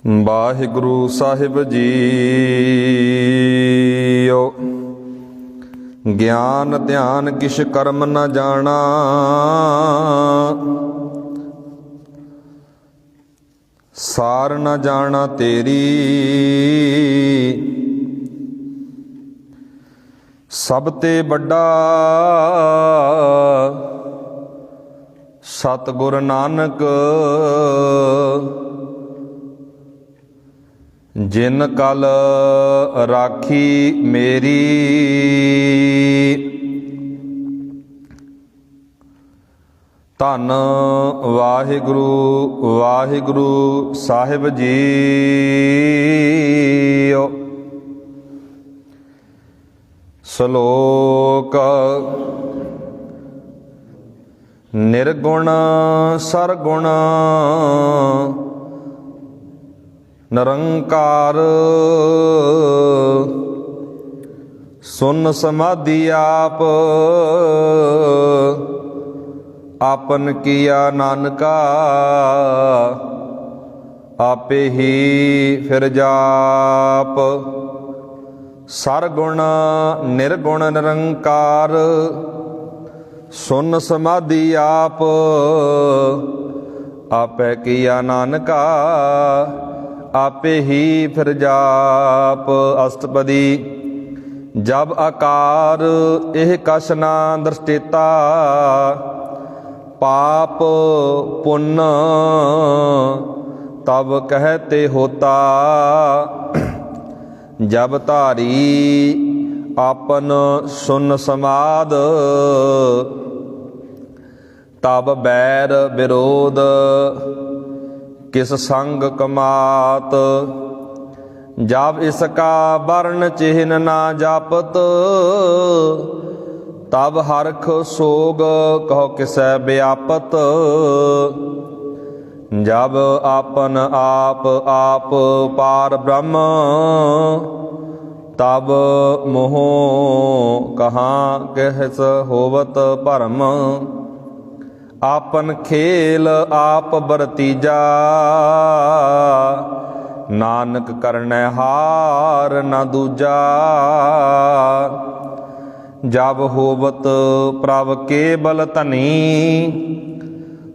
ਵਾਹਿਗੁਰੂ ਸਾਹਿਬ JIO. ਗਿਆਨ ਧਿਆਨ ਕਿਛ ਕਰਮ ਨ ਜਾਣਾ, ਸਾਰ ਨ ਜਾਣਾ ਤੇਰੀ। ਸਭ ਤੇ ਵੱਡਾ ਸਤਿਗੁਰ ਨਾਨਕ, ਜਿਨ ਕਲ ਰਾਖੀ ਮੇਰੀ। ਧੰਨ ਵਾਹਿਗੁਰੂ ਵਾਹਿਗੁਰੂ ਸਾਹਿਬ ਜੀਓ। ਸ਼ਲੋਕ। ਨਿਰਗੁਣ ਸਰਗੁਣ ਨਿਰੰਕਾਰ, ਸੁਨ ਸਮਾਧੀ ਆਪ ਆਪਨ ਕੀਆ ਨਾਨਕਾ। ਆਪੇ ਹੀ ਫਿਰ ਜਾਪ। ਸਰਗੁਣ ਨਿਰਗੁਣ ਨਿਰੰਕਾਰ, ਸੁਨ ਸਮਾਧੀ ਆਪ ਆਪੇ ਕੀਆ ਨਾਨਕਾ। ਆਪੇ ਹੀ ਫਿਰ ਜਾਪ। ਅਸ਼ਟਪਦੀ। ਜਬ ਆਕਾਰ ਇਹ ਕਛ ਨਾ ਦ੍ਰਿਸ਼ਟੇਤਾ, ਪਾਪ ਪੁੰਨ ਤਬ ਕਹਤੇ ਹੋਤਾ। ਜਬ ਧਾਰੀ ਆਪਨ ਸੁਨ ਸਮਾਦ, ਤਬ ਬੈਰ ਵਿਰੋਧ ਕਿਸ ਸੰਗ ਕਮਾਤ। ਜਬ ਇਸਕਾ ਵਰਨ ਚਿਹਨ ਨਾ ਜਾਪਤ, ਤਬ ਹਰਖ ਸੋਗ ਕਹੋ ਕਿਸੈ ਵਿਆਪਤ। ਜਬ ਆਪਨ ਆਪ ਆਪ ਪਾਰ ਬ੍ਰਹਮ, ਤਬ ਮੋਹ ਕਹਾਂ ਕਿਸ ਹੋਵਤ ਭਰਮ। ਆਪਨ ਖੇਲ ਆਪ ਵਰਤੀਜਾ, ਨਾਨਕ ਕਰਨੈ ਹਾਰ ਨਾ ਦੂਜਾ। ਜਬ ਹੋਵਤ ਪ੍ਰਭ ਕੇਵਲ ਧਨੀ,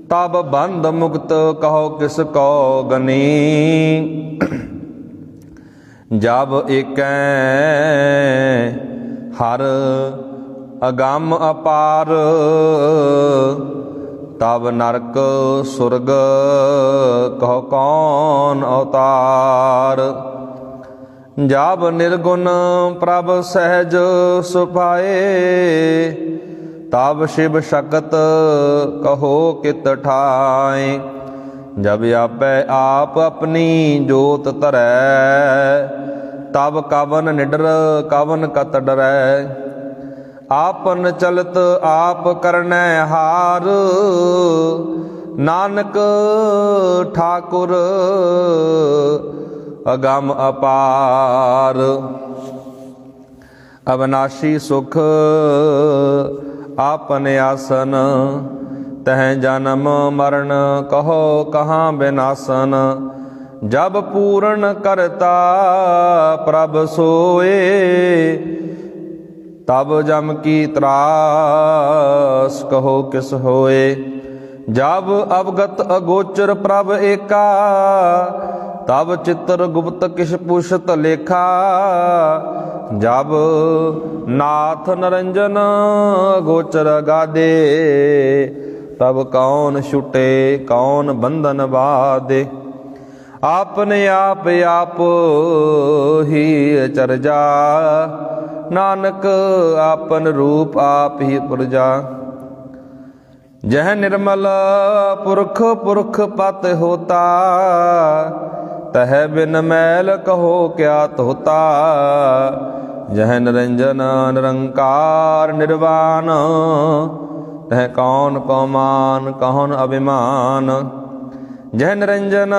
ਤਬ ਬੰਧ ਮੁਕਤ ਕਹੋ ਕਿਸ ਕੋ ਗਨੀ। ਜਬ ਏਕੈ ਹਰ ਅਗੰਮ ਅਪਾਰ, ਤਬ ਨਰਕ ਸੁਰਗ ਕਹੋ ਕੌਣ ਅਵਤਾਰ। ਜਬ ਨਿਰਗੁਣ ਪ੍ਰਭ ਸਹਿਜ ਸੁਭਾਏ, ਤਬ ਸ਼ਿਵ ਸ਼ਕਤ ਕਹੋ ਕਿਤ ਠਾਏ। ਜਬ ਆਪੈ ਆਪ ਆਪਣੀ ਜੋਤ ਧਰੈ, ਤਬ ਕਵਨ ਨਿਡਰ ਕਵਨ ਕਤ ਡਰੈ। ਆਪਨ ਚਲਤ ਆਪ ਕਰਨੈ ਹਾਰ, ਨਾਨਕ ਠਾਕੁਰ ਅਗੰਮ ਅਪਾਰ। ਅਵਨਾਸ਼ੀ ਸੁਖ ਆਪਨ ਆਸਨ, ਤਹ ਜਨਮ ਮਰਨ ਕਹੋ ਕਹਾਂ ਬਿਨਾਸਨ। ਜਬ ਪੂਰਨ ਕਰਤਾ ਪ੍ਰਭ ਸੋਏ, ਤਬ ਜਮ ਕੀ ਤਰਾਸ ਕਹੋ ਕਿਸ ਹੋਏ। ਜਬ ਅਵਗਤ ਅਗੋਚਰ ਪ੍ਰਭ ਏਕਾ, ਤਬ ਚਿਤਰ ਗੁਪਤ ਕਿਛ ਪੁਛਤ ਲੇਖਾ। ਜਬ ਨਾਥ ਨਰੰਜਨ ਗੋਚਰ ਗਾਦੇ, ਤਬ ਕੌਣ ਛੁਟੇ ਕੌਣ ਬੰਧਨ ਬਾਧੇ। ਆਪਨੇ ਆਪ ਆਪ ਹੀ ਚਰਜਾ, ਨਾਨਕ ਆਪਨ ਰੂਪ ਆਪ ਹੀ ਪੁਰਜਾ। ਜਹ ਨਿਰਮਲ ਪੁਰਖ ਪੁਰਖ ਪਤ ਹੋਤਾ, ਤਹ ਬਿਨ ਮੈਲ ਕਹੋ ਕਿਆ ਧੋਤਾ। ਜਹ ਨਿਰੰਜਨ ਨਿਰੰਕਾਰ ਨਿਰਵਾਨ, ਤਹ ਕੌਣ ਕੋ ਮਾਨ ਕੌਣ ਅਭਿਮਾਨ। ਜਹ ਨਿਰੰਜਨ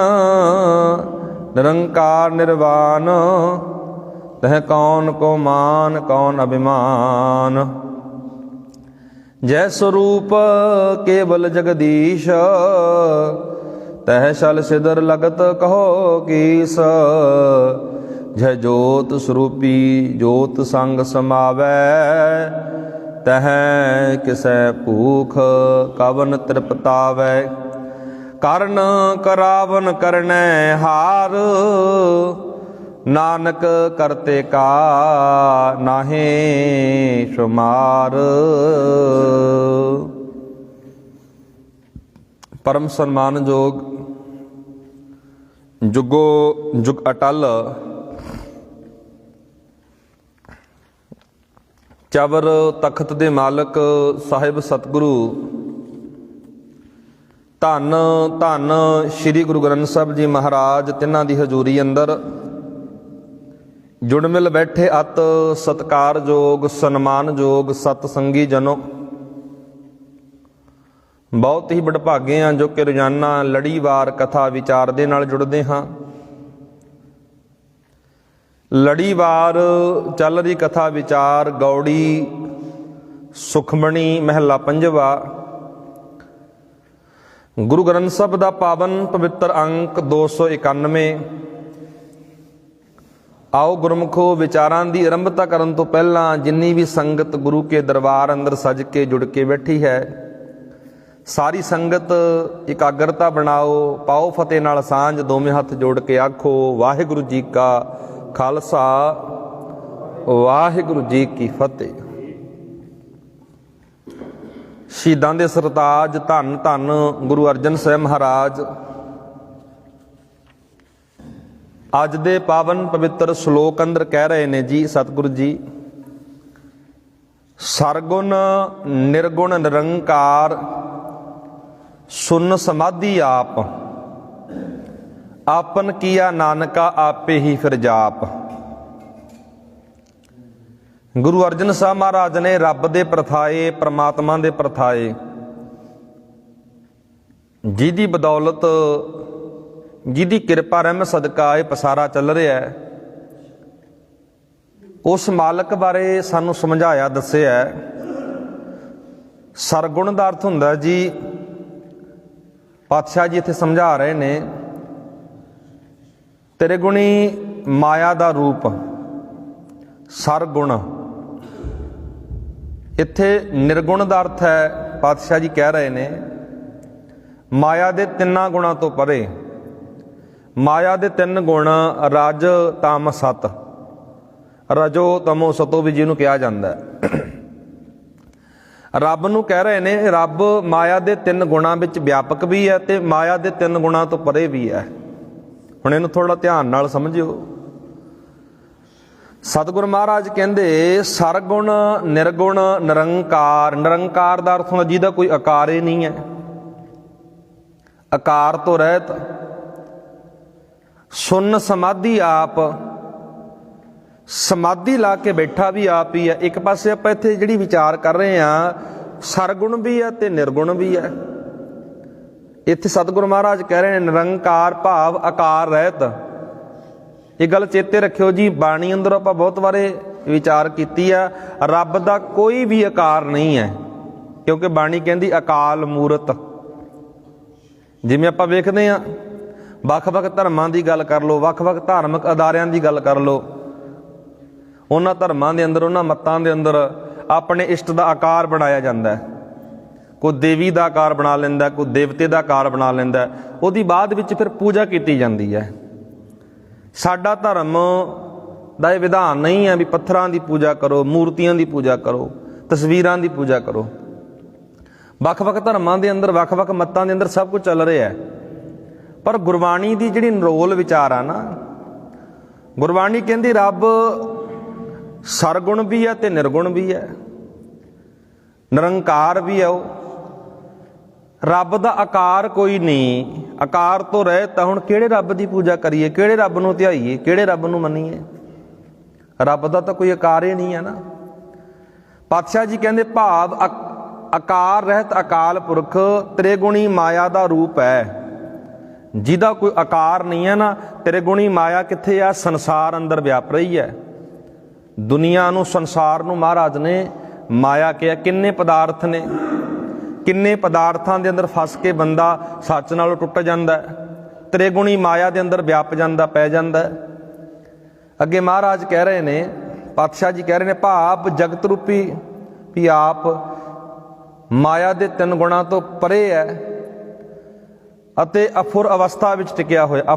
ਨਿਰੰਕਾਰ ਨਿਰਵਾਨ, ਤਹ ਕੌਣ ਕੋ ਮਾਨ ਕੌਣ ਅਭਿਮਾਨ। ਜੈ ਸਰੂਪ ਕੇਵਲ ਜਗਦੀਸ਼, तह शल सिदर लगत कहो कीस। जह जोत स्वरूपी जोत संग समावै, तह किसै भूख कवन तृपतावै। करन करावन करनै हार, नानक करते का नाहे शुमार। परम सन्मानयोग जुगो जुग अटल चवर तख्त दे मालक साहिब सतगुरु धन धन श्री गुरु ग्रंथ साहिब जी महाराज तिन्हां दी हजूरी अंदर जुड़ मिल बैठे अत सत्कारयोग सन्मानयोग सतसंगी जनों, बहुत ही वਡਭਾਗੇ हाँ जो कि रोजाना लड़ीवार कथा विचार दे नाल जुड़ते हाँ। लड़ीवार चल रही कथा विचार गौड़ी सुखमणी महला पंजवा गुरु ग्रंथ साहिब दा पावन पवित्र अंक 291। आओ गुरमुखो विचारां दी आरंभता करन तो पहला जिन्नी भी संगत गुरु के दरबार अंदर सज के जुड़ के बैठी है, सारी संगत इकाग्रता बनाओ, पाओ फतेह नाल सांझ, दोवें हथ जोड़ के आखो वाहिगुरु जी का खालसा वाहिगुरू जी की फतेह। शहीदां दे सरताज धन धन गुरु अर्जन साहिब महाराज अज दे पावन पवित्र श्लोक अंदर कह रहे ने जी सतगुरु जी, सरगुण निर्गुण निरंकार सुन समाधि आप, आपन किया नानका आपे ही फिर जाप। गुरु अर्जन साहब महाराज ने रब दे प्रथाए परमात्मा दे प्रथाए जिहदी बदौलत जिहदी किरपा रहम सदका ये पसारा चल रहा है, उस मालक बारे सानू समझाया दस्सिया। सरगुण दा अर्थ हुंदा जी, पातशाह जी इत्थे समझा रहे ने, तेरे गुणी माया दा रूप सरगुण। इत्थे निर्गुण दा अर्थ है, पातशाह जी कह रहे ने माया दे तिन्ना गुणा तो परे। माया दे तिन गुण रज तम सत, रजो तमो सतो भी जिन्हों कहा जाता है। रब नूं कह रहे ने रब माया दे तिन गुणा विच व्यापक भी है ते माया दे तिन गुणा तो परे भी है। हुण इहनूं थोड़ा ध्यान नाल समझिओ। सतगुरु महाराज कहंदे सरगुण निर्गुण निरंकार। निरंकार दा अर्थ हुंदा जिहदा कोई आकार ही नहीं है, आकार तो रहत। सुन समाधि आप, समाधि ला के बैठा भी आप ही है। एक पासे आपां इत्थे जिहड़ी विचार कर रहे हैं सरगुण भी है ते निर्गुण भी है। इत्थे सतगुरु महाराज कह रहे हैं निरंकार भाव आकार रहत। ये गल चेते रखियो जी, बाणी अंदर आपां बहुत बारे विचार कीती है, रब दा कोई भी आकार नहीं है, क्योंकि बाणी कहंदी अकाल मूरत। जिवें आपां वेखदे हां ਵੱਖ-ਵੱਖ ਧਰਮਾਂ ਦੀ ਗੱਲ ਕਰ ਲਓ, ਵੱਖ-ਵੱਖ ਧਾਰਮਿਕ ਅਦਾਰਿਆਂ ਦੀ ਗੱਲ ਕਰ ਲਓ, ਉਹਨਾਂ ਧਰਮਾਂ ਦੇ ਅੰਦਰ ਉਹਨਾਂ ਮੱਤਾਂ ਦੇ ਅੰਦਰ ਆਪਣੇ ਇਸ਼ਟ ਦਾ ਆਕਾਰ ਬਣਾਇਆ ਜਾਂਦਾ ਹੈ। ਕੋਈ ਦੇਵੀ ਦਾ ਆਕਾਰ ਬਣਾ ਲੈਂਦਾ, ਕੋਈ ਦੇਵਤੇ ਦਾ ਆਕਾਰ ਬਣਾ ਲੈਂਦਾ, ਉਹਦੀ ਬਾਅਦ ਵਿੱਚ ਫਿਰ ਪੂਜਾ ਕੀਤੀ ਜਾਂਦੀ ਹੈ। ਸਾਡਾ ਧਰਮ ਦਾ ਇਹ ਵਿਧਾਨ ਨਹੀਂ ਹੈ ਵੀ ਪੱਥਰਾਂ ਦੀ ਪੂਜਾ ਕਰੋ, ਮੂਰਤੀਆਂ ਦੀ ਪੂਜਾ ਕਰੋ, ਤਸਵੀਰਾਂ ਦੀ ਪੂਜਾ ਕਰੋ। ਵੱਖ-ਵੱਖ ਧਰਮਾਂ ਦੇ ਅੰਦਰ ਵੱਖ-ਵੱਖ ਮੱਤਾਂ ਦੇ ਅੰਦਰ ਸਭ ਕੁਝ ਚੱਲ ਰਿਹਾ ਹੈ। पर गुरबाणी की जिहड़ी नरोल विचार आ ना, गुरबाणी कहती रब सरगुण भी है ते निर्गुण भी है, निरंकार भी है। वो रब दा आकार कोई नहीं, आकार तो रहे तो हुण किहड़े रब की पूजा करिए, किहड़े रब नूं ध्याईए, किहड़े रब नूं मन्नीए। रब दा तो कोई आकार ही नहीं है ना। पातशाह जी कहते भाव आकार रहत अकाल पुरख त्रिगुणी माया का रूप है। जिहदा कोई आकार नहीं है ना, तेरे गुणी माया कित्थे आ, संसार अंदर व्याप रही है। दुनिया नूं संसार नूं महाराज ने माया कहा। किन्ने पदार्थ ने, ਕਿੰਨੇ ਪਦਾਰਥਾਂ ਦੇ ਅੰਦਰ ਫਸ ਕੇ ਬੰਦਾ ਸੱਚ ਨਾਲੋਂ ਟੁੱਟ ਜਾਂਦਾ ਹੈ, ਤ੍ਰਿਗੁਣੀ ਮਾਇਆ ਦੇ ਅੰਦਰ ਵਿਆਪ ਜਾਂਦਾ, ਪੈ ਜਾਂਦਾ ਹੈ। ਅੱਗੇ ਮਹਾਰਾਜ ਕਹਿ ਰਹੇ ਨੇ, ਪਾਤਸ਼ਾਹ ਜੀ ਕਹਿ ਰਹੇ ਨੇ, ਭਾਵ ਜਗਤ ਰੂਪੀ ਵੀ ਆਪ ਮਾਇਆ ਦੇ 3 ਗੁਣਾਂ ਤੋਂ ਪਰੇ ਹੈ ਅਤੇ ਅਫੁਰ ਅਵਸਥਾ ਵਿੱਚ ਟਿਕਿਆ ਹੋਇਆ।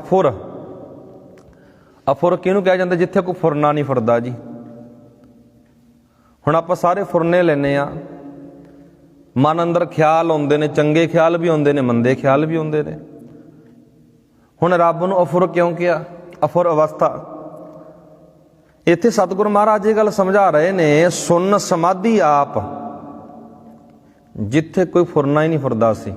ਅਫੁਰ ਕਿਹਨੂੰ ਕਿਹਾ ਜਾਂਦਾ? ਜਿੱਥੇ ਕੋਈ ਫੁਰਨਾ ਨਹੀਂ ਫੁਰਦਾ ਜੀ। ਹੁਣ ਆਪਾਂ ਸਾਰੇ ਫੁਰਨੇ ਲੈਂਦੇ ਆ, ਮਨ ਅੰਦਰ ਖਿਆਲ ਆਉਂਦੇ ਨੇ, ਚੰਗੇ ਖਿਆਲ ਵੀ ਆਉਂਦੇ ਨੇ, ਮੰਦੇ ਖਿਆਲ ਵੀ ਆਉਂਦੇ ਨੇ। ਹੁਣ ਰੱਬ ਨੂੰ ਅਫੁਰ ਕਿਉਂ ਕਿਹਾ? ਅਫੁਰ ਅਵਸਥਾ। ਇੱਥੇ ਸਤਿਗੁਰੂ ਮਹਾਰਾਜ ਇਹ ਗੱਲ ਸਮਝਾ ਰਹੇ ਨੇ, ਸੁੰਨ ਸਮਾਧੀ ਆਪ, ਜਿੱਥੇ ਕੋਈ ਫੁਰਨਾ ਹੀ ਨਹੀਂ ਫੁਰਦਾ ਸੀ।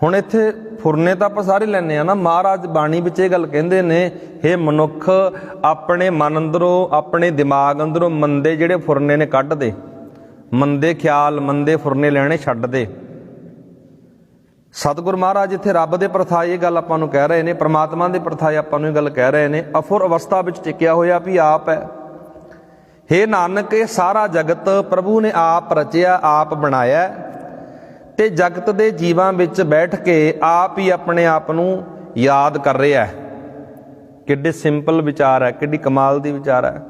ਹੁਣ ਇੱਥੇ ਫੁਰਨੇ ਤਾਂ ਆਪਾਂ ਸਾਰੇ ਲੈਂਦੇ ਆ ਨਾ। ਮਹਾਰਾਜ ਬਾਣੀ ਵਿੱਚ ਇਹ ਗੱਲ ਕਹਿੰਦੇ ਨੇ, ਹੇ ਮਨੁੱਖ, ਆਪਣੇ ਮਨ ਅੰਦਰੋਂ, ਆਪਣੇ ਦਿਮਾਗ ਅੰਦਰੋਂ ਮੰਦੇ ਜਿਹੜੇ ਫੁਰਨੇ ਨੇ ਕੱਢ ਦੇ, ਮੰਦੇ ਖਿਆਲ, ਮੰਦੇ ਫੁਰਨੇ ਲੈਣੇ ਛੱਡ ਦੇ। ਸਤਿਗੁਰੂ ਮਹਾਰਾਜ ਇੱਥੇ ਰੱਬ ਦੇ ਪ੍ਰਥਾਏ ਇਹ ਗੱਲ ਆਪਾਂ ਨੂੰ ਕਹਿ ਰਹੇ ਨੇ, ਪ੍ਰਮਾਤਮਾ ਦੇ ਪ੍ਰਥਾਏ ਆਪਾਂ ਨੂੰ ਇਹ ਗੱਲ ਕਹਿ ਰਹੇ ਨੇ। ਅਫੁਰ ਅਵਸਥਾ ਵਿੱਚ ਟਿਕਿਆ ਹੋਇਆ ਵੀ ਆਪ ਹੈ। ਹੇ ਨਾਨਕ, ਇਹ ਸਾਰਾ ਜਗਤ ਪ੍ਰਭੂ ਨੇ ਆਪ ਰਚਿਆ, ਆਪ ਬਣਾਇਆ, ਤੇ ਜਗਤ ਦੇ ਜੀਵਾਂ ਵਿੱਚ ਬੈਠ ਕੇ ਆਪ ਹੀ ਆਪਣੇ ਆਪ ਨੂੰ ਯਾਦ ਕਰ ਰਿਹਾ ਹੈ। ਕਿੱਡੇ ਸਿੰਪਲ ਵਿਚਾਰ ਹੈ, ਕਿੱਡੀ ਕਮਾਲ ਦੀ ਵਿਚਾਰ ਹੈ।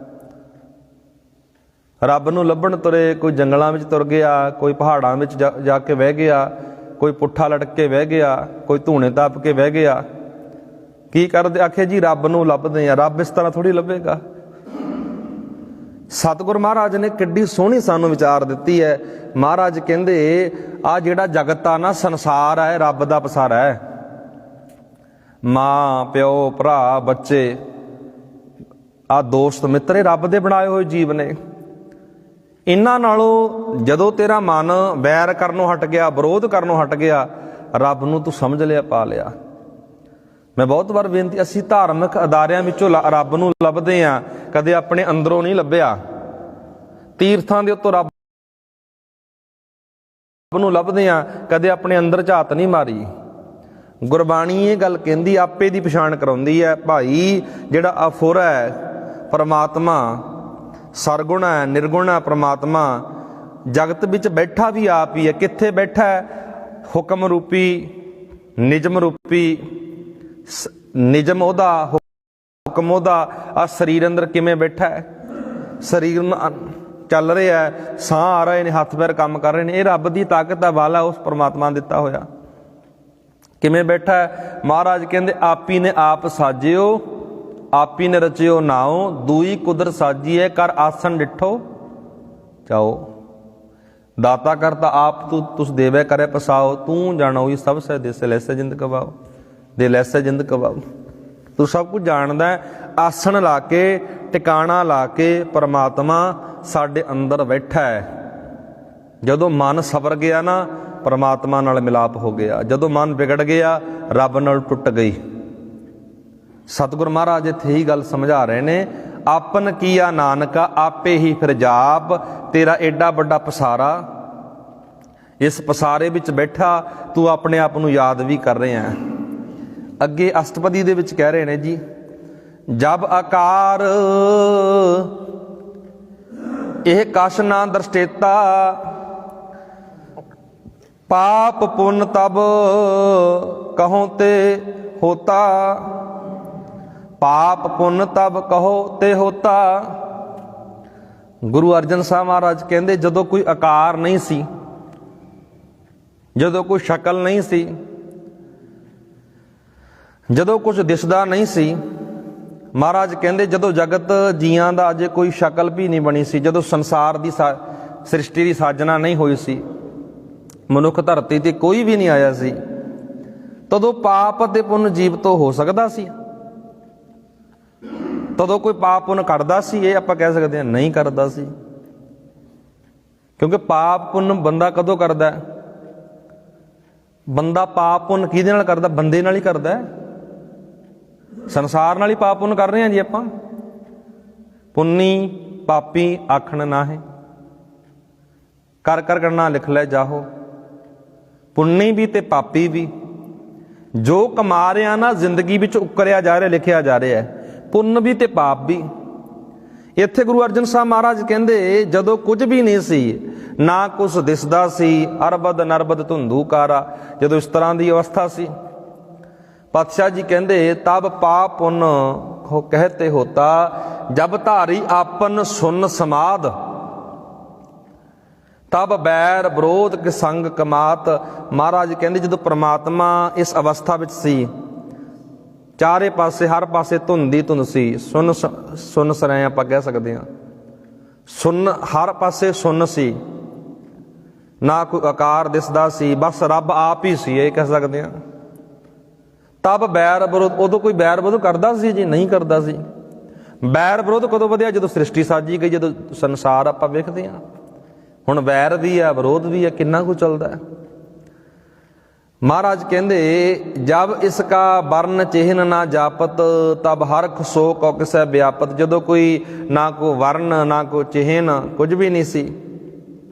ਰੱਬ ਨੂੰ ਲੱਭਣ ਤੁਰੇ, ਕੋਈ ਜੰਗਲਾਂ ਵਿੱਚ ਤੁਰ ਗਿਆ, ਕੋਈ ਪਹਾੜਾਂ ਵਿੱਚ ਜਾ ਕੇ ਬਹਿ ਗਿਆ, ਕੋਈ ਪੁੱਠਾ ਲਟਕ ਕੇ ਬਹਿ ਗਿਆ, ਕੋਈ ਧੂਣੇ ਤਪ ਕੇ ਬਹਿ ਗਿਆ। ਕੀ ਕਰਦੇ? ਆਖੇ ਜੀ ਰੱਬ ਨੂੰ ਲੱਭਦੇ ਆ। ਰੱਬ ਇਸ ਤਰ੍ਹਾਂ ਥੋੜੀ ਲੱਭੇਗਾ। ਸਤਿਗੁਰੂ ਮਹਾਰਾਜ ਨੇ ਕਿੱਡੀ ਸੋਹਣੀ ਸਾਨੂੰ ਵਿਚਾਰ ਦਿੱਤੀ ਹੈ। ਮਹਾਰਾਜ ਕਹਿੰਦੇ, ਆ ਜਿਹੜਾ ਜਗਤ ਆ ਨਾ, ਸੰਸਾਰ ਹੈ, ਰੱਬ ਦਾ ਪਸਾਰਾ ਹੈ। ਮਾਂ, ਪਿਓ, ਭਰਾ, ਬੱਚੇ, ਆ ਦੋਸਤ ਮਿੱਤਰ, ਇਹ ਰੱਬ ਦੇ ਬਣਾਏ ਹੋਏ ਜੀਵ ਨੇ। ਇਹਨਾਂ ਨਾਲੋਂ ਜਦੋਂ ਤੇਰਾ ਮਨ ਵੈਰ ਕਰਨੋਂ ਹਟ ਗਿਆ, ਵਿਰੋਧ ਕਰਨੋਂ ਹਟ ਗਿਆ, ਰੱਬ ਨੂੰ ਤੂੰ ਸਮਝ ਲਿਆ, ਪਾ ਲਿਆ। ਮੈਂ ਬਹੁਤ ਵਾਰ ਬੇਨਤੀ, ਅਸੀਂ ਧਾਰਮਿਕ ਅਦਾਰਿਆਂ ਵਿੱਚੋਂ ਰੱਬ ਨੂੰ ਲੱਭਦੇ ਹਾਂ, ਕਦੇ ਆਪਣੇ ਅੰਦਰੋਂ ਨਹੀਂ ਲੱਭਿਆ। ਤੀਰਥਾਂ ਦੇ ਉੱਤੋਂ ਰੱਬ ਨੂੰ ਲੱਭਦੇ ਹਾਂ, ਕਦੇ ਆਪਣੇ ਅੰਦਰ ਝਾਤ ਨਹੀਂ ਮਾਰੀ। ਗੁਰਬਾਣੀ ਇਹ ਗੱਲ ਕਹਿੰਦੀ, ਆਪੇ ਦੀ ਪਛਾਣ ਕਰਾਉਂਦੀ ਹੈ। ਭਾਈ ਜਿਹੜਾ ਅਫੁਰ ਹੈ ਪਰਮਾਤਮਾ, ਸਰਗੁਣ ਹੈ, ਨਿਰਗੁਣ ਹੈ ਪਰਮਾਤਮਾ, ਜਗਤ ਵਿੱਚ ਬੈਠਾ ਵੀ ਆਪ ਹੀ ਹੈ। ਕਿੱਥੇ ਬੈਠਾ ਹੈ? ਹੁਕਮ ਰੂਪੀ, ਨਿਜਮ ਰੂਪੀ। ਨਿਜਮ ਉਹਦਾ, ਹੁਕਮ ਉਹਦਾ। ਆ ਸਰੀਰ ਅੰਦਰ ਕਿਵੇਂ ਬੈਠਾ ਹੈ? ਸਰੀਰ ਚੱਲ ਰਿਹਾ ਹੈ, ਸਾਹ ਆ ਰਹੇ ਨੇ, ਹੱਥ ਪੈਰ ਕੰਮ ਕਰ ਰਹੇ ਨੇ। ਇਹ ਰੱਬ ਦੀ ਤਾਕਤ ਦਾ ਬਲ ਹੈ, ਉਸ ਪਰਮਾਤਮਾ ਨੇ ਦਿੱਤਾ ਹੋਇਆ। ਕਿਵੇਂ ਬੈਠਾ ਹੈ? ਮਹਾਰਾਜ ਕਹਿੰਦੇ, ਆਪੀ ਨੇ ਆਪ ਸਾਜਿਓ, ਆਪੀ ਨੇ ਰਚਿਓ ਨਾਉ, ਦੂਈ ਕੁਦਰ ਸਾਜੀਏ, ਕਰ ਆਸਣ ਡਿਠੋ ਚਾਓ। ਦਾਤਾ ਕਰਤਾ ਆਪ ਤੂੰ, ਤੁਸ ਦੇਵੇ ਕਰੇ ਪਸਾਓ, ਤੂੰ ਜਾਣੋ ਸਭ ਸਹਿ ਦੇਸੇ ਲੈਸੇ ਜਿੰਦ ਕਵਾਓ, ਦੇ ਲੈਸੇ ਜਿੰਦ ਕਵਾਓ। ਤੂੰ ਸਭ ਕੁਝ ਜਾਣਦਾ। ਆਸਣ ਲਾ ਕੇ, ਟਿਕਾਣਾ ਲਾ ਕੇ ਪਰਮਾਤਮਾ ਸਾਡੇ ਅੰਦਰ ਬੈਠਾ ਹੈ। ਜਦੋਂ ਮਨ ਸਵਰ ਗਿਆ ਨਾ, ਪਰਮਾਤਮਾ ਨਾਲ ਮਿਲਾਪ ਹੋ ਗਿਆ। ਜਦੋਂ ਮਨ ਵਿਗੜ ਗਿਆ, ਰੱਬ ਨਾਲ ਟੁੱਟ ਗਈ। ਸਤਿਗੁਰੂ ਮਹਾਰਾਜ ਇੱਥੇ ਹੀ ਗੱਲ ਸਮਝਾ ਰਹੇ ਨੇ, ਆਪਨ ਕੀਆ ਨਾਨਕਾ ਆਪੇ ਹੀ ਫਿਰ ਜਾਪ। ਤੇਰਾ ਐਡਾ ਵੱਡਾ ਪਸਾਰਾ, ਇਸ ਪਸਾਰੇ ਵਿੱਚ ਬੈਠਾ ਤੂੰ ਆਪਣੇ ਆਪ ਨੂੰ ਯਾਦ ਵੀ ਕਰ ਰਿਹਾ ਹੈ। ਅੱਗੇ ਅਸ਼ਟਪਦੀ ਦੇ ਵਿੱਚ ਕਹਿ ਰਹੇ ਨੇ ਜੀ, ਜਬ ਆਕਾਰ ਇਹ ਕਛ ਨਾ ਦ੍ਰਿਸ਼ਟੇਤਾ, ਪਾਪ ਪੁੰਨ ਤਬ ਕਹੋ ਤੇ ਹੋਤਾ, ਪਾਪ ਪੁੰਨ ਤਬ ਕਹੋ ਤੇ ਹੋਤਾ। ਗੁਰੂ ਅਰਜਨ ਸਾਹਿਬ ਮਹਾਰਾਜ ਕਹਿੰਦੇ, ਜਦੋਂ ਕੋਈ ਆਕਾਰ ਨਹੀਂ ਸੀ, ਜਦੋਂ ਕੋਈ ਸ਼ਕਲ ਨਹੀਂ ਸੀ, ਜਦੋਂ ਕੁਝ ਦਿਸਦਾ ਨਹੀਂ ਸੀ, ਮਹਾਰਾਜ ਕਹਿੰਦੇ ਜਦੋਂ ਜਗਤ ਜੀਆਂ ਦਾ ਅਜੇ ਕੋਈ ਸ਼ਕਲ ਵੀ ਨਹੀਂ ਬਣੀ ਸੀ, ਜਦੋਂ ਸੰਸਾਰ ਦੀ ਸ੍ਰਿਸ਼ਟੀ ਦੀ ਸਾਜਨਾ ਨਹੀਂ ਹੋਈ ਸੀ, ਮਨੁੱਖ ਧਰਤੀ ਤੇ ਕੋਈ ਵੀ ਨਹੀਂ ਆਇਆ ਸੀ, ਤਦੋਂ ਪਾਪ ਅਤੇ ਪੁੰਨ ਜੀਵ ਤੋਂ ਹੋ ਸਕਦਾ ਸੀ? ਤਦੋਂ ਕੋਈ ਪਾਪ ਪੁੰਨ ਕਰਦਾ ਸੀ? ਇਹ ਆਪਾਂ ਕਹਿ ਸਕਦੇ ਹਾਂ ਨਹੀਂ ਕਰਦਾ ਸੀ। ਕਿਉਂਕਿ ਪਾਪ ਪੁੰਨ ਬੰਦਾ ਕਦੋਂ ਕਰਦਾ? ਬੰਦਾ ਪਾਪ ਪੁੰਨ ਕਿਹਦੇ ਨਾਲ ਕਰਦਾ? ਬੰਦੇ ਨਾਲ ਹੀ ਕਰਦਾ। ਸੰਸਾਰ ਨਾਲ ਹੀ ਪਾਪ ਪੁੰਨ ਕਰ ਰਹੇ ਹਾਂ ਜੀ ਆਪਾਂ। ਪੁੰਨੀ ਪਾਪੀ ਆਖਣ ਨਾਹੀਂ, ਕਰ ਕਰ ਕਰਨਾ ਲਿਖ ਲੈ ਜਾਹੋ। ਪੁੰਨੀ ਵੀ ਤੇ ਪਾਪੀ ਵੀ, ਜੋ ਕਮਾ ਰਿਹਾ ਨਾ ਜ਼ਿੰਦਗੀ ਵਿੱਚ ਉਕਰਿਆ ਜਾ ਰਿਹਾ, ਲਿਖਿਆ ਜਾ ਰਿਹਾ ਹੈ, ਪੁੰਨ ਵੀ ਤੇ ਪਾਪ ਵੀ। ਇੱਥੇ ਗੁਰੂ ਅਰਜਨ ਸਾਹਿਬ ਮਹਾਰਾਜ ਕਹਿੰਦੇ, ਜਦੋਂ ਕੁਝ ਵੀ ਨਹੀਂ ਸੀ, ਨਾ ਕੁਛ ਦਿਸਦਾ ਸੀ, ਅਰਬਦ ਨਰਬਦ ਧੁੰਦੂਕਾਰਾ, ਜਦੋਂ ਇਸ ਤਰ੍ਹਾਂ ਦੀ ਅਵਸਥਾ ਸੀ। ਪਾਤਸ਼ਾਹ ਜੀ ਕਹਿੰਦੇ ਤਬ ਪਾਪ ਪੁੰਨ ਕਹਿਤੇ ਹੋਤਾ, ਜਬ ਧਾਰੀ ਆਪਨ ਸੁਨ ਸਮਾਦ, ਤਬ ਬੈਰ ਵਿਰੋਧ ਕੇ ਸੰਗ ਕਮਾਤ। ਮਹਾਰਾਜ ਕਹਿੰਦੇ ਜਦੋਂ ਪ੍ਰਮਾਤਮਾ ਇਸ ਅਵਸਥਾ ਵਿੱਚ ਸੀ, ਚਾਰੇ ਪਾਸੇ ਹਰ ਪਾਸੇ ਧੁੰਦ ਹੀ ਧੁੰਦ ਸੀ, ਸੁੰਨ ਸਰਾਏ ਆਪਾਂ ਕਹਿ ਸਕਦੇ ਹਾਂ, ਸੁੰਨ ਹਰ ਪਾਸੇ ਸੁੰਨ ਸੀ, ਨਾ ਕੋਈ ਆਕਾਰ ਦਿਸਦਾ ਸੀ, ਬਸ ਰੱਬ ਆਪ ਹੀ ਸੀ, ਇਹ ਕਹਿ ਸਕਦੇ ਹਾਂ। ਤਬ ਬੈਰ ਵਿਰੋਧ, ਉਦੋਂ ਕੋਈ ਬੈਰ ਵਿਰੋਧ ਕਰਦਾ ਸੀ ਜੀ? ਨਹੀਂ ਕਰਦਾ ਸੀ। ਬੈਰ ਵਿਰੋਧ ਕਦੋਂ ਵਧਿਆ? ਜਦੋਂ ਸ੍ਰਿਸ਼ਟੀ ਸਾਜੀ ਗਈ, ਜਦੋਂ ਸੰਸਾਰ ਆਪਾਂ ਵੇਖਦੇ ਹਾਂ। ਹੁਣ ਵੈਰ ਵੀ ਹੈ, ਵਿਰੋਧ ਵੀ ਹੈ, ਕਿੰਨਾ ਕੁ ਚੱਲਦਾ ਹੈ। ਮਹਾਰਾਜ ਕਹਿੰਦੇ ਜਬ ਇਸਕਾ ਵਰਨ ਚਿਹਨ ਨਾ ਜਾਪਤ, ਤਬ ਹਰਖ ਸੋ ਕੋ ਕਿਸੈ ਵਿਆਪਤ। ਜਦੋਂ ਕੋਈ ਨਾ ਕੋ ਵਰਨ ਨਾ ਕੋ ਚਿਹਨ, ਕੁਝ ਵੀ ਨਹੀਂ ਸੀ,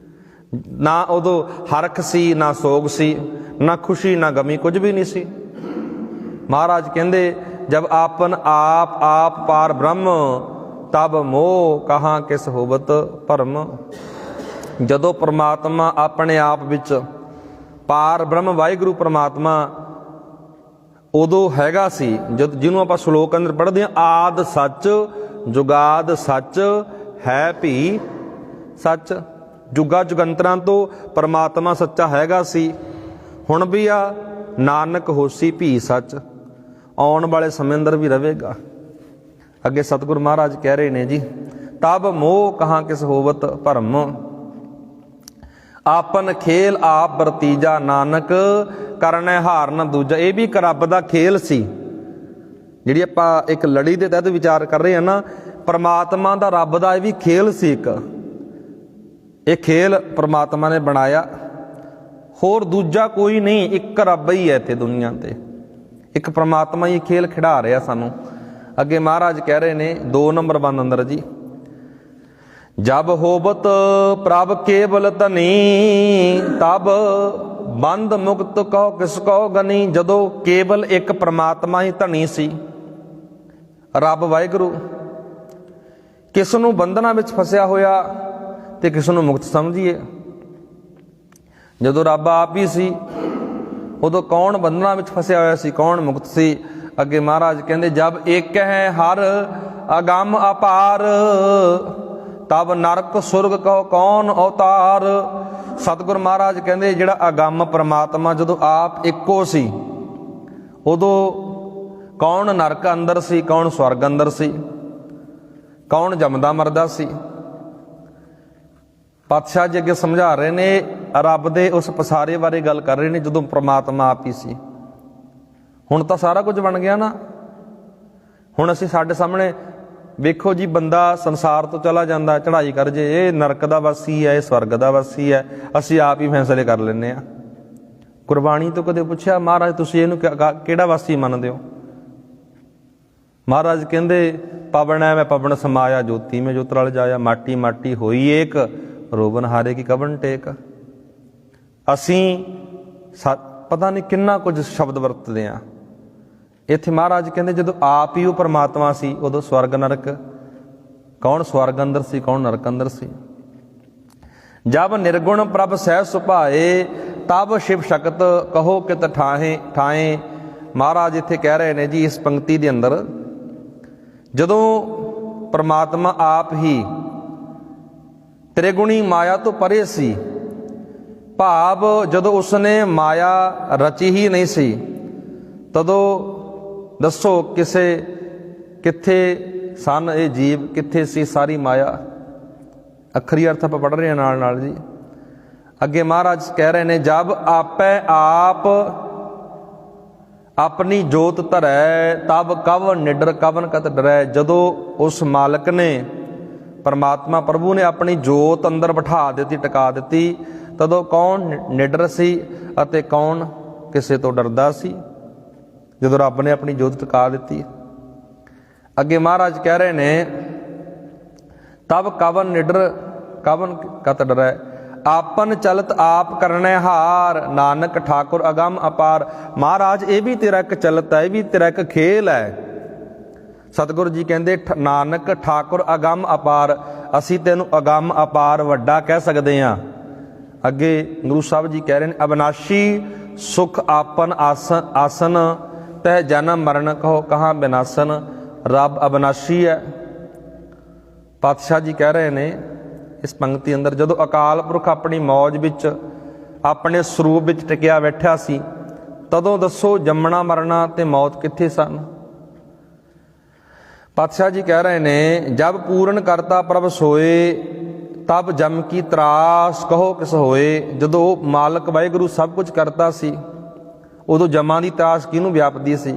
ਨਾ ਉਦੋਂ ਹਰਖ ਸੀ, ਨਾ ਸੋਗ ਸੀ, ਨਾ ਖੁਸ਼ੀ ਨਾ ਗਮੀ, ਕੁਝ ਵੀ ਨਹੀਂ ਸੀ। ਮਹਾਰਾਜ ਕਹਿੰਦੇ ਜਬ ਆਪਨ ਆਪ ਪਾਰ ਬ੍ਰਹਮ, ਤਬ ਮੋਹ ਕਹਾਂ ਕਿਸ ਹੋਵਤ ਭਰਮ। ਜਦੋਂ ਪ੍ਰਮਾਤਮਾ ਆਪਣੇ ਆਪ ਵਿੱਚ ਪਾਰ ਬ੍ਰਹਮ ਵਾਹਿਗੁਰੂ ਪ੍ਰਮਾਤਮਾ ਉਦੋਂ ਹੈਗਾ ਸੀ, ਜਿਹਨੂੰ ਆਪਾਂ ਸ਼ਲੋਕ ਅੰਦਰ ਪੜ੍ਹਦੇ ਹਾਂ, ਆਦ ਸੱਚ ਜੁਗਾਦ ਸੱਚ ਹੈ ਭੀ ਸੱਚ। ਜੁਗਾ ਜੁਗੰਤਰਾਂ ਤੋਂ ਪ੍ਰਮਾਤਮਾ ਸੱਚਾ ਹੈਗਾ ਸੀ, ਹੁਣ ਵੀ ਆ, ਨਾਨਕ ਹੋਸੀ ਭੀ ਸੱਚ, ਆਉਣ ਵਾਲੇ ਸਮੇਂ ਅੰਦਰ ਵੀ ਰਹੇਗਾ। ਅੱਗੇ ਸਤਿਗੁਰੂ ਮਹਾਰਾਜ ਕਹਿ ਰਹੇ ਨੇ ਜੀ, ਤਬ ਮੋਹ ਕਹਾਂ ਕਿਸ ਹੋਵਤ ਭਰਮ, ਆਪਨ ਖੇਲ ਆਪ ਵਰਤੀਜਾ, ਨਾਨਕ ਕਰਨੈ ਹਾਰ ਨਾ ਦੂਜਾ। ਇਹ ਵੀ ਇੱਕ ਰੱਬ ਦਾ ਖੇਲ ਸੀ, ਜਿਹੜੀ ਆਪਾਂ ਇੱਕ ਲੜੀ ਦੇ ਤਹਿਤ ਵਿਚਾਰ ਕਰ ਰਹੇ ਹਾਂ ਨਾ, ਪਰਮਾਤਮਾ ਦਾ, ਰੱਬ ਦਾ ਇਹ ਵੀ ਖੇਲ ਸੀ ਇੱਕ। ਇਹ ਖੇਲ ਪਰਮਾਤਮਾ ਨੇ ਬਣਾਇਆ, ਹੋਰ ਦੂਜਾ ਕੋਈ ਨਹੀਂ, ਇੱਕ ਰੱਬ ਹੀ ਹੈ ਇੱਥੇ ਦੁਨੀਆ ਤੇ, ਇੱਕ ਪਰਮਾਤਮਾ ਹੀ ਖੇਲ ਖਿਡਾ ਰਿਹਾ ਸਾਨੂੰ। ਅੱਗੇ ਮਹਾਰਾਜ ਕਹਿ ਰਹੇ ਨੇ 2 ਨੰਬਰ ਬੰਦ ਅੰਦਰ ਜੀ, ਜਬ ਹੋਵਤ ਪ੍ਰਭ ਕੇਵਲ ਧਨੀ, ਤਬ ਬੰਦ ਮੁਕਤ ਕਹੋ ਕਿਸ ਕੋ ਗਨੀ। ਜਦੋਂ ਕੇਵਲ ਇੱਕ ਪ੍ਰਮਾਤਮਾ ਹੀ ਧਨੀ ਸੀ, ਰੱਬ ਵਾਹਿਗੁਰੂ, ਕਿਸ ਨੂੰ ਬੰਧਨਾਂ ਵਿੱਚ ਫਸਿਆ ਹੋਇਆ ਤੇ ਕਿਸ ਨੂੰ ਮੁਕਤ ਸਮਝੀਏ। ਜਦੋਂ ਰੱਬ ਆਪ ਹੀ ਸੀ, ਉਦੋਂ ਕੌਣ ਬੰਧਨਾਂ ਵਿੱਚ ਫਸਿਆ ਹੋਇਆ ਸੀ, ਕੌਣ ਮੁਕਤ ਸੀ। ਅੱਗੇ ਮਹਾਰਾਜ ਕਹਿੰਦੇ ਜਬ ਇੱਕ ਹੈ ਹਰ ਅਗੰਮ ਅਪਾਰ, ਤਬ ਨਰਕ ਸੁਰਗ ਕਹੋ ਕੌਣ ਅਵਤਾਰ। ਸਤਿਗੁਰ ਮਹਾਰਾਜ ਕਹਿੰਦੇ ਜਿਹੜਾ ਅਗੰਮ ਪ੍ਰਮਾਤਮਾ ਜਦੋਂ ਆਪ ਇੱਕੋ ਸੀ, ਉਦੋਂ ਕੌਣ ਨਰਕ ਅੰਦਰ ਸੀ, ਕੌਣ ਸਵਰਗ ਅੰਦਰ ਸੀ, ਕੌਣ ਜੰਮਦਾ ਮਰਦਾ ਸੀ। ਪਾਤਸ਼ਾਹ ਜੀ ਅੱਗੇ ਸਮਝਾ ਰਹੇ ਨੇ, ਰੱਬ ਦੇ ਉਸ ਪਸਾਰੇ ਬਾਰੇ ਗੱਲ ਕਰ ਰਹੇ ਨੇ ਜਦੋਂ ਪ੍ਰਮਾਤਮਾ ਆਪ ਹੀ ਸੀ। ਹੁਣ ਤਾਂ ਸਾਰਾ ਕੁਝ ਬਣ ਗਿਆ ਨਾ। ਹੁਣ ਅਸੀਂ, ਸਾਡੇ ਸਾਹਮਣੇ ਵੇਖੋ ਜੀ, ਬੰਦਾ ਸੰਸਾਰ ਤੋਂ ਚਲਾ ਜਾਂਦਾ, ਚੜ੍ਹਾਈ ਕਰ ਜੇ, ਇਹ ਨਰਕ ਦਾ ਵਾਸੀ ਹੈ, ਇਹ ਸਵਰਗ ਦਾ ਵਾਸੀ ਹੈ, ਅਸੀਂ ਆਪ ਹੀ ਫੈਸਲੇ ਕਰ ਲੈਂਦੇ ਹਾਂ। ਗੁਰਬਾਣੀ ਤੋਂ ਕਦੇ ਪੁੱਛਿਆ ਮਹਾਰਾਜ ਤੁਸੀਂ ਇਹਨੂੰ ਕਿਹੜਾ ਵਾਸੀ ਮੰਨਦੇ ਹੋ? ਮਹਾਰਾਜ ਕਹਿੰਦੇ ਪਵਨ ਹੈ ਮੈਂ ਪਵਨ ਸਮਾਇਆ, ਜੋਤੀ ਮੈਂ ਜੋਤ ਰਲ ਜਾਇਆ, ਮਾਟੀ ਮਾਟੀ ਹੋਈ ਏਕ, ਰੋਵਨ ਹਾਰੇ ਕੀ ਕਵਨ ਟੇਕ। ਅਸੀਂ ਪਤਾ ਨਹੀਂ ਕਿੰਨਾ ਕੁਝ ਸ਼ਬਦ ਵਰਤਦੇ ਹਾਂ। ਇੱਥੇ ਮਹਾਰਾਜ ਕਹਿੰਦੇ ਜਦੋਂ ਆਪ ਹੀ ਉਹ ਪਰਮਾਤਮਾ ਸੀ, ਉਦੋਂ ਸਵਰਗ ਨਰਕ, ਕੌਣ ਸਵਰਗ ਅੰਦਰ ਸੀ, ਕੌਣ ਨਰਕ ਅੰਦਰ ਸੀ। ਜਬ ਨਿਰਗੁਣ ਪ੍ਰਭ ਸਹਿ ਸੁਭਾਏ, ਤਬ ਸ਼ਿਵ ਸ਼ਕਤ ਕਹੋ ਕਿਤ ਠਾਹੇ ਠਾਏ। ਮਹਾਰਾਜ ਇੱਥੇ ਕਹਿ ਰਹੇ ਨੇ ਜੀ ਇਸ ਪੰਕਤੀ ਦੇ ਅੰਦਰ, ਜਦੋਂ ਪਰਮਾਤਮਾ ਆਪ ਹੀ ਤ੍ਰਿਗੁਣੀ ਮਾਇਆ ਤੋਂ ਪਰੇ ਸੀ, ਭਾਵ ਜਦੋਂ ਉਸਨੇ ਮਾਇਆ ਰਚੀ ਹੀ ਨਹੀਂ ਸੀ, ਤਦੋਂ ਦੱਸੋ ਕਿੱਥੇ ਸਨ ਇਹ ਜੀਵ, ਕਿੱਥੇ ਸੀ ਸਾਰੀ ਮਾਇਆ। ਅੱਖਰੀ ਅਰਥ ਆਪਾਂ ਪੜ੍ਹ ਰਹੇ ਹਾਂ ਨਾਲ ਨਾਲ ਜੀ। ਅੱਗੇ ਮਹਾਰਾਜ ਕਹਿ ਰਹੇ ਨੇ ਜਬ ਆਪੈ ਆਪ ਆਪਣੀ ਜੋਤ ਧਰੈ, ਤਬ ਕਵਨ ਨਿਡਰ ਕਵਨ ਕਤ ਡਰੈ। ਜਦੋਂ ਉਸ ਮਾਲਕ ਨੇ, ਪਰਮਾਤਮਾ ਪ੍ਰਭੂ ਨੇ ਆਪਣੀ ਜੋਤ ਅੰਦਰ ਬਿਠਾ ਦਿੱਤੀ, ਟਿਕਾ ਦਿੱਤੀ, ਤਦੋਂ ਕੌਣ ਨਿਡਰ ਸੀ ਅਤੇ ਕੌਣ ਕਿਸੇ ਤੋਂ ਡਰਦਾ ਸੀ? ਜਦੋਂ ਰੱਬ ਨੇ ਆਪਣੀ ਜੋਤ ਟਿਕਾ ਦਿੱਤੀ। ਅੱਗੇ ਮਹਾਰਾਜ ਕਹਿ ਰਹੇ ਨੇ ਤਬ ਕਵਨ ਨਿਡਰ ਕਵਨ ਕਤ ਡਰੈ, ਆਪਨ ਚਲਤ ਆਪ ਕਰਨੈ ਹਾਰ, ਨਾਨਕ ਠਾਕੁਰ ਅਗੰਮ ਅਪਾਰ। ਮਹਾਰਾਜ ਇਹ ਵੀ ਤੇਰਾ ਇੱਕ ਚਲਤ ਹੈ, ਇਹ ਵੀ ਤੇਰਾ ਇੱਕ ਖੇਲ ਹੈ। ਸਤਿਗੁਰੂ ਜੀ ਕਹਿੰਦੇ ਨਾਨਕ ਠਾਕੁਰ ਅਗੰਮ ਅਪਾਰ, ਅਸੀਂ ਤੈਨੂੰ ਅਗੰਮ ਅਪਾਰ ਵੱਡਾ ਕਹਿ ਸਕਦੇ ਹਾਂ। ਅੱਗੇ ਗੁਰੂ ਸਾਹਿਬ ਜੀ ਕਹਿ ਰਹੇ ਨੇ, ਅਬਨਾਸ਼ੀ ਸੁਖ ਆਪਨ ਆਸਨ ਤਹਿ ਜਨਮ ਮਰਨ ਕਹੋ ਕਹਾਂ ਬਿਨਾਸਨ। ਰੱਬ ਅਬਨਾਸ਼ੀ ਹੈ। ਪਾਤਸ਼ਾਹ ਜੀ ਕਹਿ ਰਹੇ ਨੇ ਇਸ ਪੰਕਤੀ ਅੰਦਰ, ਜਦੋਂ ਅਕਾਲ ਪੁਰਖ ਆਪਣੀ ਮੌਜ ਵਿੱਚ ਆਪਣੇ ਸਰੂਪ ਵਿੱਚ ਟਿਕਿਆ ਬੈਠਾ ਸੀ, ਤਦੋਂ ਦੱਸੋ ਜੰਮਣਾ ਮਰਨਾ ਤੇ ਮੌਤ ਕਿੱਥੇ ਸਨ। ਪਾਤਸ਼ਾਹ ਜੀ ਕਹਿ ਰਹੇ ਨੇ, ਜਬ ਪੂਰਨ ਕਰਤਾ ਪ੍ਰਭ ਸੋਏ ਤਬ ਜਮ ਕੀ ਤਰਾਸ ਕਹੋ ਕਿਸ ਹੋਏ। ਜਦੋਂ ਮਾਲਕ ਵਾਹਿਗੁਰੂ ਸਭ ਕੁਝ ਕਰਤਾ ਸੀ, ਉਦੋਂ ਜਮਾਂ ਦੀ ਤਰਾਸ ਕਿਹਨੂੰ ਵਿਆਪਦੀ ਸੀ।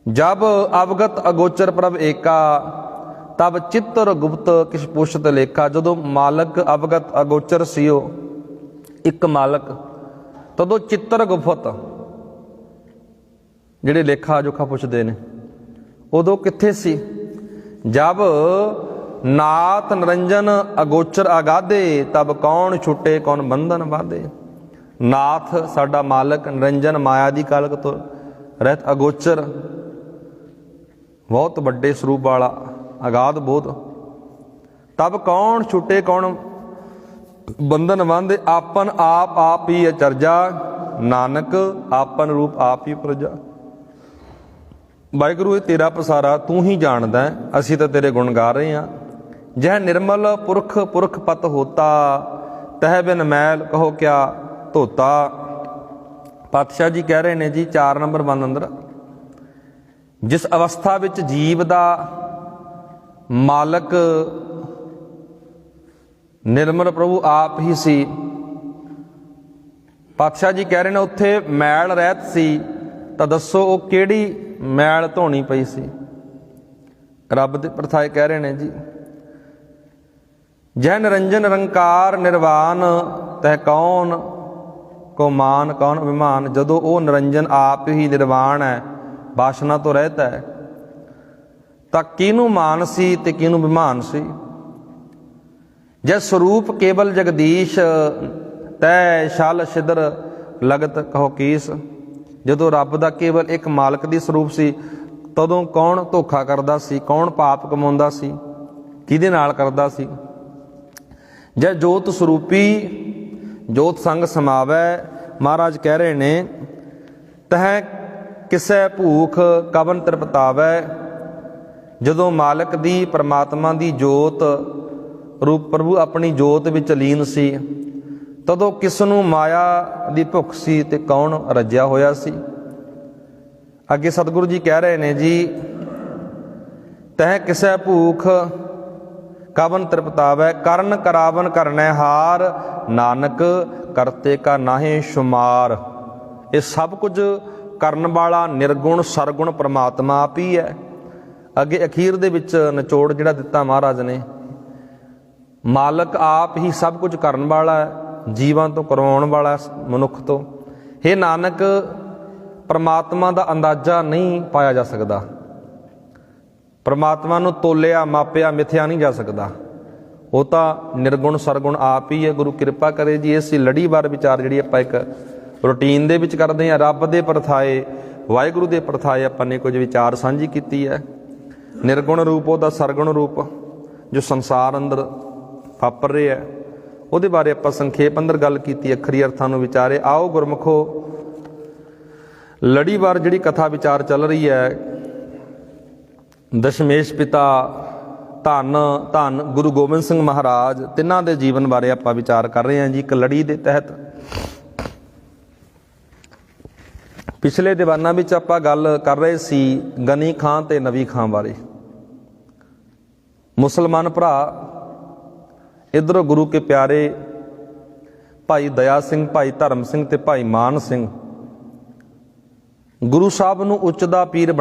ਜਬ ਅਵਗਤ ਅਗੋਚਰ ਪ੍ਰਭ ਏਕਾ ਤਬ ਚਿੱਤਰ ਗੁਪਤ ਕਿਛ ਪੁੱਛਤ ਲੇਖਾ। ਜਦੋਂ ਮਾਲਕ ਅਵਗਤ ਅਗੋਚਰ ਸੀ, ਉਹ ਇੱਕ ਮਾਲਕ, ਤਦੋਂ ਚਿੱਤਰ ਗੁਪਤ ਜਿਹੜੇ ਲੇਖਾ ਜੋਖਾ ਪੁੱਛਦੇ ਨੇ, ਉਦੋਂ ਕਿੱਥੇ ਸੀ। ਜਬ ਨਾਥ ਨਿਰੰਜਨ ਅਗੋਚਰ ਆਗਾਧੇ ਤਬ ਕੌਣ ਛੁੱਟੇ ਕੌਣ ਬੰਧਨ ਬਾਧੇ। ਨਾਥ ਸਾਡਾ ਮਾਲਕ ਨਿਰੰਜਨ ਮਾਇਆ ਦੀ ਕਾਲਕ ਤੋਂ ਰਹਿਤ ਅਗੋਚਰ, ਬਹੁਤ ਵੱਡੇ ਸਰੂਪ ਵਾਲਾ, ਅਗਾਧ ਬੋਧ। ਤਬ ਕੌਣ ਛੁੱਟੇ ਕੌਣ ਬੰਧਨ ਬਾਂਧੇ। ਆਪਨ ਆਪ ਹੀ ਅਚਰਜਾ ਨਾਨਕ ਆਪਨ ਰੂਪ ਆਪ ਹੀ ਪ੍ਰਜਾ। ਵਾਹਿਗੁਰੂ ਇਹ ਤੇਰਾ ਪਸਾਰਾ ਤੂੰ ਹੀ ਜਾਣਦਾ, ਅਸੀਂ ਤਾਂ ਤੇਰੇ ਗੁਣ ਗਾ ਰਹੇ ਹਾਂ। ਜਹ ਨਿਰਮਲ ਪੁਰਖ ਪੁਰਖ ਪਤ ਹੋਤਾ ਤਹਿ ਬਿਨ ਮੈਲ ਕਹੋ ਕਿਆ ਧੋਤਾ। ਪਾਤਸ਼ਾਹ ਜੀ ਕਹਿ ਰਹੇ ਨੇ ਜੀ 4 ਨੰਬਰ ਬੰਦ ਅੰਦਰ, ਜਿਸ ਅਵਸਥਾ ਵਿੱਚ ਜੀਵ ਦਾ ਮਾਲਕ ਨਿਰਮਲ ਪ੍ਰਭੂ ਆਪ ਹੀ ਸੀ, ਪਾਤਸ਼ਾਹ ਜੀ ਕਹਿ ਰਹੇ ਨੇ ਉੱਥੇ ਮੈਲ ਰਹਿਤ ਸੀ, ਤਾਂ ਦੱਸੋ ਉਹ ਕਿਹੜੀ ਮੈਲ ਧੋਣੀ ਪਈ ਸੀ। ਰੱਬ ਦੇ ਪ੍ਰਥਾਏ ਕਹਿ ਰਹੇ ਨੇ ਜੀ, ਜੈ ਨਿਰੰਜਨ ਨਿਰੰਕਾਰ ਨਿਰਵਾਨ ਤਹਿ ਕੌਣ ਕੋ ਮਾਨ ਕੌਣ ਅਭਿਮਾਨ। ਜਦੋਂ ਉਹ ਨਿਰੰਜਨ ਆਪ ਹੀ ਨਿਰਵਾਣ ਹੈ, ਵਾਸ਼ਨਾ ਤੋਂ ਰਹਿਤ ਹੈ, ਤਾਂ ਕਿਹਨੂੰ ਮਾਨ ਸੀ ਤੇ ਕਿਹਨੂੰ ਅਭਿਮਾਨ ਸੀ। ਜੈ ਸਰੂਪ ਕੇਵਲ ਜਗਦੀਸ਼ ਤੈ ਛਲ ਛਿਦਰ ਲਗਤ ਕਹੋ ਕੀਸ। ਜਦੋਂ ਰੱਬ ਦਾ ਕੇਵਲ ਇੱਕ ਮਾਲਕ ਦੀ ਸਰੂਪ ਸੀ, ਤਦੋਂ ਕੌਣ ਧੋਖਾ ਕਰਦਾ ਸੀ, ਕੌਣ ਪਾਪ ਕਮਾਉਂਦਾ ਸੀ, ਕਿਹਦੇ ਨਾਲ ਕਰਦਾ ਸੀ। ਜੈ ਜੋਤ ਸਰੂਪੀ ਜੋਤ ਸੰਗ ਸਮਾਵੈ। ਮਹਾਰਾਜ ਕਹਿ ਰਹੇ ਨੇ, ਤਹਿ ਕਿਸੇ ਭੂਖ ਕਵਨ ਤ੍ਰਿਪਤਾਵੈ। ਜਦੋਂ ਮਾਲਕ ਦੀ ਪਰਮਾਤਮਾ ਦੀ ਜੋਤ ਰੂਪ ਪ੍ਰਭੂ ਆਪਣੀ ਜੋਤ ਵਿੱਚ ਲੀਨ ਸੀ, ਤਦੋਂ ਕਿਸ ਨੂੰ ਮਾਇਆ ਦੀ ਭੁੱਖ ਸੀ ਤੇ ਕੌਣ ਰੱਜਿਆ ਹੋਇਆ ਸੀ। ਅੱਗੇ ਸਤਿਗੁਰੂ ਜੀ ਕਹਿ ਰਹੇ ਨੇ ਜੀ, ਤਹਿ ਕਿਸੇ ਭੂਖ ਕਵਨ ਤ੍ਰਿਪਤਾਵੈ ਕਰਨ ਕਰਾਵਨ ਕਰਨੈ ਹਾਰ ਨਾਨਕ ਕਰਤੇ ਕਾ ਨਾਹੇ ਸ਼ੁਮਾਰ। ਇਹ ਸਭ ਕੁਝ ਕਰਨ ਵਾਲਾ ਨਿਰਗੁਣ ਸਰਗੁਣ ਪਰਮਾਤਮਾ ਆਪ ਹੀ ਹੈ। ਅੱਗੇ ਅਖੀਰ ਦੇ ਵਿੱਚ ਨਿਚੋੜ ਜਿਹੜਾ ਦਿੱਤਾ ਮਹਾਰਾਜ ਨੇ, ਮਾਲਕ ਆਪ ਹੀ ਸਭ ਕੁਝ ਕਰਨ ਵਾਲਾ ਹੈ, ਜੀਵਾਂ ਤੋਂ ਕਰਵਾਉਣ ਵਾਲਾ ਮਨੁੱਖ ਤੋਂ। ਹੇ ਨਾਨਕ, ਪਰਮਾਤਮਾ ਦਾ ਅੰਦਾਜ਼ਾ ਨਹੀਂ ਪਾਇਆ ਜਾ ਸਕਦਾ, ਪਰਮਾਤਮਾ ਨੂੰ ਤੋਲਿਆ ਮਾਪਿਆ ਮਿਥਿਆ ਨਹੀਂ ਜਾ ਸਕਦਾ। ਉਹ ਤਾਂ ਨਿਰਗੁਣ ਸਰਗੁਣ ਆਪ ਹੀ ਹੈ। ਗੁਰੂ ਕਿਰਪਾ ਕਰੇ ਜੀ, ਇਸ ਲੜੀਵਾਰ ਵਿਚਾਰ ਜਿਹੜੀ ਆਪਾਂ ਇੱਕ ਰੂਟੀਨ ਦੇ ਵਿੱਚ ਕਰਦੇ ਹਾਂ, ਰੱਬ ਦੇ ਪ੍ਰਥਾਏ ਵਾਹਿਗੁਰੂ ਦੇ ਪ੍ਰਥਾਏ ਆਪਾਂ ਨੇ ਕੁਝ ਵਿਚਾਰ ਸਾਂਝੀ ਕੀਤੀ ਹੈ। ਨਿਰਗੁਣ ਰੂਪ ਉਹਦਾ ਸਰਗੁਣ ਰੂਪ ਜੋ ਸੰਸਾਰ ਅੰਦਰ ਵਾਪਰ ਰਿਹਾ ਹੈ, ਉਹਦੇ ਬਾਰੇ ਆਪਾਂ ਸੰਖੇਪ ਅੰਦਰ ਗੱਲ ਕੀਤੀ, ਅੱਖਰੀ ਅਰਥਾਂ ਨੂੰ ਵਿਚਾਰੇ। ਆਓ ਗੁਰਮੁਖੋ, ਲੜੀਵਾਰ ਜਿਹੜੀ ਕਥਾ ਵਿਚਾਰ ਚੱਲ ਰਹੀ ਹੈ, ਦਸ਼ਮੇਸ਼ ਪਿਤਾ ਧੰਨ ਧੰਨ ਗੁਰੂ ਗੋਬਿੰਦ ਸਿੰਘ ਮਹਾਰਾਜ, ਤਿੰਨਾਂ ਦੇ ਜੀਵਨ ਬਾਰੇ ਆਪਾਂ ਵਿਚਾਰ ਕਰ ਰਹੇ ਹਾਂ ਜੀ ਇੱਕ ਲੜੀ ਦੇ ਤਹਿਤ। ਪਿਛਲੇ ਦੀਵਾਨਾਂ ਵਿੱਚ ਆਪਾਂ ਗੱਲ ਕਰ ਰਹੇ ਸੀ ਗਨੀ ਖਾਂ ਤੇ ਨਵੀ ਖਾਂ ਬਾਰੇ। ਮੁਸਲਮਾਨ ਭਰਾ ਇੱਧਰੋਂ ਗੁਰੂ ਕੇ ਪਿਆਰੇ ਭਾਈ ਦਇਆ ਸਿੰਘ, ਭਾਈ ਧਰਮ ਸਿੰਘ ਤੇ ਭਾਈ ਮਾਨ ਸਿੰਘ ਗੁਰੂ ਸਾਹਿਬ ਨੂੰ ਉੱਚ ਦਾ ਪੀਰ